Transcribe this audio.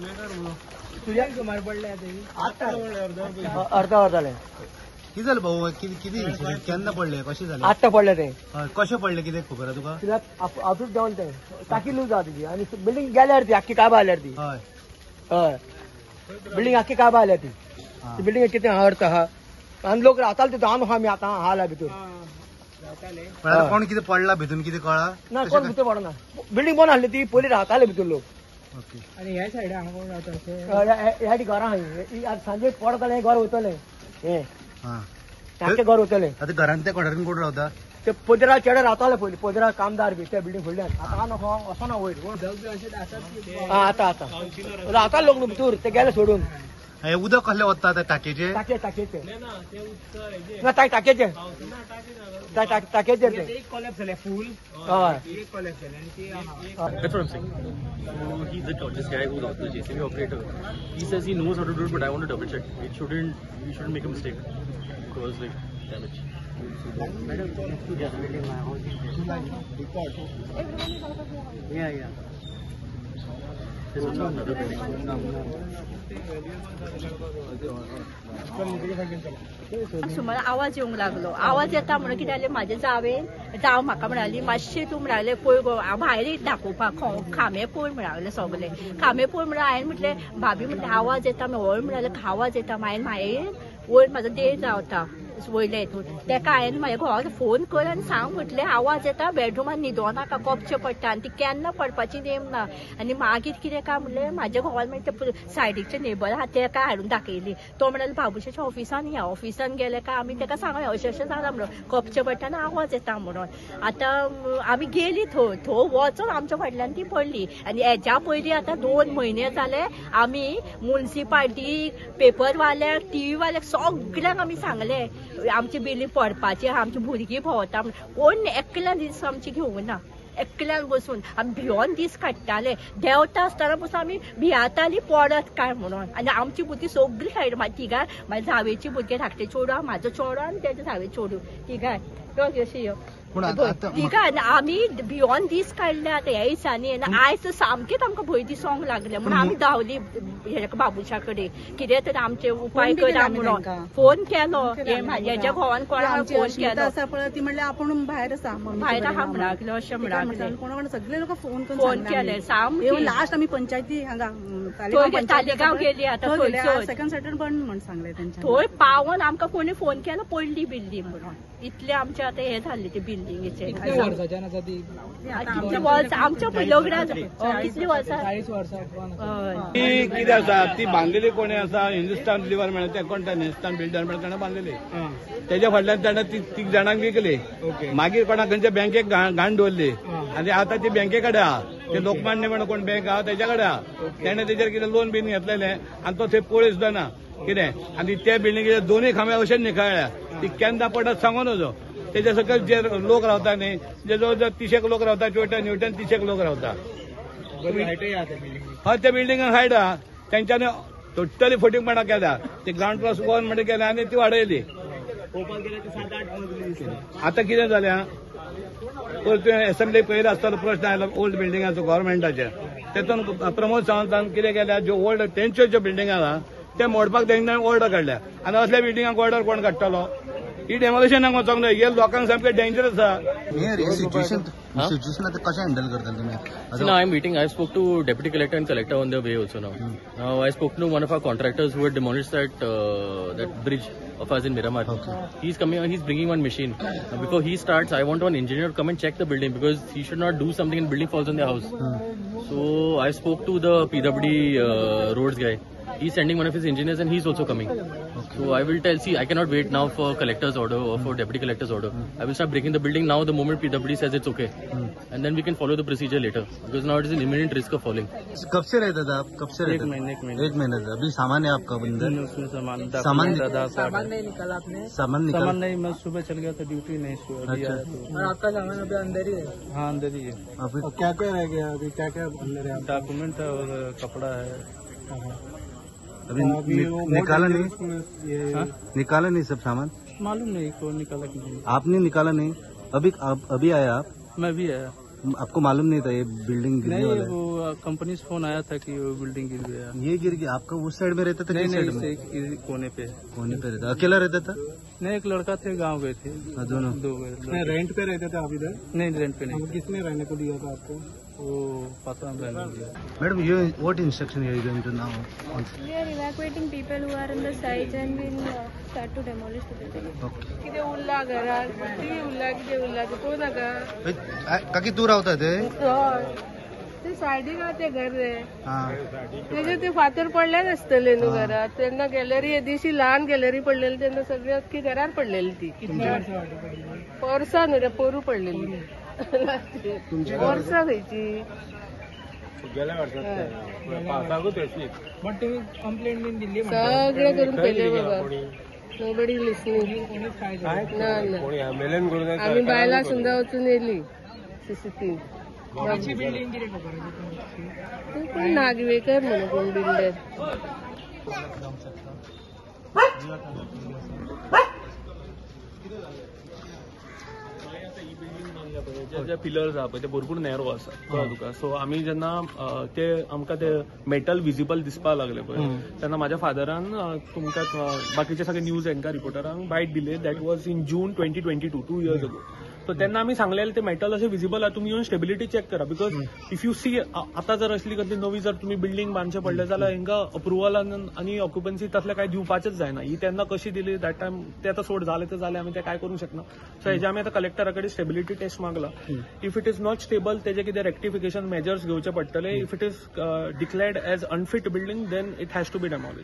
सुमार पडले अर्धा वर जाले किती झालं भाऊ किती केन्ना पडले कशें झाले आत्ता पडले ते कशें पडले कितें खबर आहा तुका तिला ऑफिस जाऊन ते टाकी लूज जाता तिची आणि बिल्डिंग गेल्यार ती आख्खी काबां आल्यार ती हय हय बिल्डिंग आख्खी काबां आल्या ती बिल्डिंग कितें अर्थ आहा आनी लोक रावताले तिथून आमी आमी आतां आला भितूर पण आता कोण कितें पडला भितून कितें कळ्ळा ना कोण भितर पडना बिल्डिंग बंद आसली ती पयलीं रावताले भितूर लोक ओके आणि ह्या सायडा हांगा कोण रावता ह्या घरां आहा सांजे पडतले घर वयतले हे हा तांचे घर वयतले आता घरांत त्या कोणाकडेन कोण रावता ते पोदरा चेडे रावताले पयलीं पोदरा कामदार बी त्या बिल्डिंग फुडल्यान आतां नको वचो ना वयर आतां रावता लोक न्हू भितूर ते गेले सोडून हे उदक कसले वता त्या टाकयेचे टाकयेचे ना टाकयेचे टाकयेचे ते एक कॉलेप्स झाले फुल हय एक कॉलेप्स झाले आणि ते That's what I'm saying. So he's this guy who's the JCB operator. He says he knows how to do it, but I want to double check. We shouldn't make a mistake because like damage. Yeah. There's also another building. मला आवाज येऊंक लागलो आवाज येता म्हणून कितें जालें म्हाजे जाव म्हाका म्हणाली मातशें तूं म्हणाले पळय गो भायर दाखोवपाक खांबे पळय म्हणाले सगळे खांबे पळय म्हणून हांवें म्हटलें भाभी म्हटलें आवाज येता वयर म्हणाले आवाज येता हांवें मागीर वयर म्हाजो देव रावता वयल्या हितून तेका हांवें म्हाज्या घोवाक फोन कर आनी सांग म्हटलें आवाज येता बेडरुमान न्हिदो नाका कपचें पडटा आनी ती केन्ना पडपाची नेम ना आनी मागीर कितें काय म्हणलें म्हाज्या घोवान मागीर ते सायडीचे नेबर आहा तेका हाडून दाखयली तो म्हणाले बाबुशाच्या ऑफिसान या ऑफिसान गेले काय आमी तेका सांगलें अशें जालां म्हणून कपचें पडटा आनी आवाज येता म्हणून आतां आमी गेली थंय वचून आमच्या फाटल्यान ती पडली आनी हेच्या पयलीं आतां 2 म्हयने जाले आमी म्युनिसिपालिटीक पेपरवाल्याक टीव्ही वाल्याक सगळ्यांक आमी सांगलें आमची बिल्डिंग पडपाची आमची भुरगीं भोंवता कोण एकल्यान दीस आमची घेवंक ना एकल्यान बसून आमी भियोन दीस काडटाले देंवता आसतना पसून आमी भियाताली पडत काय म्हणून आनी आमची भुरगीं सगळीं सायड तिगाय म्हाज्या जावेची भुरगीं धाकटे चेडूं म्हाजो चेडो आनी तेजे जावे चेडूं तिगाय अशी तिगाय आमी भियोन दीस काडले आतां ह्या दिसांनी आयज सामकेंच आमकां भंय दिसोंक लागले म्हणून आमी धांवली हेका बाबुशा कडेन कितें तरी आमचे उपाय करा म्हणून फोन केलो हेच्या घोवान कोणाक फोन केलो ती म्हणल्यार आपूण भायर आसा भायर आहा म्हणा अशें म्हणा कोणा सगळे लोक फोन केले सामकें लास्ट आमी पंचायती हांगा तालिगांव गेली आतां सेकंड सॅटर्डे बंद म्हणून सांगले तेंच्यानी थंय पावून आमकां कोणी फोन केलो पडली बिल्डींग म्हणून इतले आमचे आतां हे जाल्ले ते बिल्डिंगेचे आमच्या पयलोगड्या कितली वर्सां 40 वर्सां कितें आसा ती बांदलेली कोणी आसा हिंदुस्तान लिव्हर म्हणटा ते कोण हिंदुस्तान बिल्डर म्हणटा ताणें बांदलेली तेज्या फाटल्यान ताणें तीग जाणांक विकली मागीर कोणाक खंयच्या बँकेक घाण दवरली आनी आतां ती बँके कडेन आहा ते लोकमान्य म्हणून कोण बँक आहा तेच्या कडेन आहा तेणें तेजेर कितें लोन बीन घेतलेलें आनी तो थंय पळय सुद्दां ना कितें आनी त्या बिल्डिंगेचे दोनूय खांबे अशेंच निखळ्ळ्या ती केन्ना पडत सांगो नजो तेच्या सकयल जे लोक रावता न्ही जे जवळ जवळ 300 लोक रावता न्यूटन 300 लोक रावता हय त्या बिल्डिंगाक हायट आहा तेंच्यांनी टोटली फटींगपणां केल्या ते ग्राउंड प्लस 1 म्हणटा केल्या आनी ती वाडयली आतां कितें जालें तुवें एसेंब्ली पयलो आसतलो प्रश्न आयलो ओल्ड बिल्डिंगाचो गव्हर्मेंटाचे तेतून प्रमोद सावंतान कितें केल्या ज्यो ओल्ड तेंच्यो ज्यो बिल्डिंगा आहा ते मोडपाक तेंच्यानी ऑर्डर काडल्या आनी असल्या बिल्डिंगाक ऑर्डर कोण काडटलो ही डेमोलिशनाक वचोंक जाय हे लोकांक सामकें डेंजरस आहा सिच्युएशन आता कशें हँडल करता तुमी So now I'm meeting. I spoke to deputy collector and collector on their way also now. Now I spoke to one of our contractors who had demolished that bridge of ours in Miramar. Okay. He's coming. He's bringing one machine. Now before he starts, I want one engineer to come and check the building because he should not do something and building falls on their house. So I spoke to the PWD roads guy. He's sending one of his engineers and he's also coming. So I will tell. See, I cannot wait now for collector's order or for deputy collector's order. I will start breaking the building now the moment PWD says it's okay, and then we can follow the procedure later because now it is an imminent risk of falling. कब से रहता था आप कब से रहते एक महीने से अभी सामान है आपका अंदर सामान नहीं निकाला आपने सामान नहीं मैं सुबह चल गया था ड्यूटी नहीं अच्छा और आपका सामान अभी अंदर ही है हाँ अंदर ही है अभी क्या क्या रह गया अभी क्या क्या अंदर है डॉक्यूमेंट है और कपड़ा है अभी निकाला नहीं निकाला नहीं सब सामान मालूम नहीं कौन निकाला कि नहीं आपने निकाला नहीं अभी आया आप मैं भी आया आपको मालूम नहीं था ये बिल्डिंग गिरने वाला है? वो कंपनी से फोन आया था कि वो बिल्डिंग गिर गया। ये गिर गया। आपका उस साइड में रहता था? नहीं किस नहीं, साइड में? इसे कोने पे। कोने पे रहता? अकेला रहता था? नहीं, एक लड़का थे, गांव गए थे। हाँ, दोनों। दो गए। रेंट पे रहते थे आप इधर? नहीं, रेंट पे नहीं। किसने रहने को दिया था आपको? वो पता नहीं दिया। Madam, you what instruction are you going to now? We are evacuating people who are on the sides and we'll start to demolish the building. Okay. किती उरला घरात, किती उरला तो नका काकी तू राहता ते? ते सायडीक ते घर रे हा. त्याचे ते फातर पडले नसतले न्हू घरात. त्यांना गॅलरी दिवशी लहान गॅलरी पडलेली, त्यांना सगळी अख्खी घरार पडलेली ती. पोरसा न्हू रे, पोरू पडलेली. पोरसा खंयची? पण तुम्ही कंप्लेंट बिन दिली? सगळं करून पहिले बाबा. Nobody listening. आम्ही बायला सुद्धा वचून येयली सीसीटीव्ही. बिल्डिंग किती कोण नागवेकर म्हणून कोण बिल्डर. जे पिलर्स आहा पळय ते भरपूर नॅरो आसा, कळ्ळें तुका. सो आमी जेन्ना ते आमकां ते मेटल विजिबल दिसपाक लागले पळय, तेन्ना म्हाज्या फादरान तुमकां बाकीचे सगळे न्यूज एंकर रिपोर्टरांक बायट दिले. That was in June 2022, 2 years ago. So तेन्ना आमी सांगलेले ते मेटल अशें विजिबल आहा, तुमी येवन स्टेबिलिटी चेक करा. बिकॉज इफ यू सी आतां जर असली कसली नवी जर तुमी बिल्डींग बांदचे पडले जाल्यार हांकां अप्रुवल आनी ऑक्युपन्सी तसले काय दिवपाचेच जायना. ही तेन्ना कशी दिली दॅट टायम ते आतां सोड जाले ते जाले, आमी ते काय करूंक शकना. सो हेजे आमी आतां कलेक्टरा कडेन स्टेबिलिटी टेस्ट मागला. If it is not stable तेजे कितें रेक्टिफिकेशन मेजर्स घेवचे पडटले. If it is declared as unfit building then it has to be डेमॉलिश.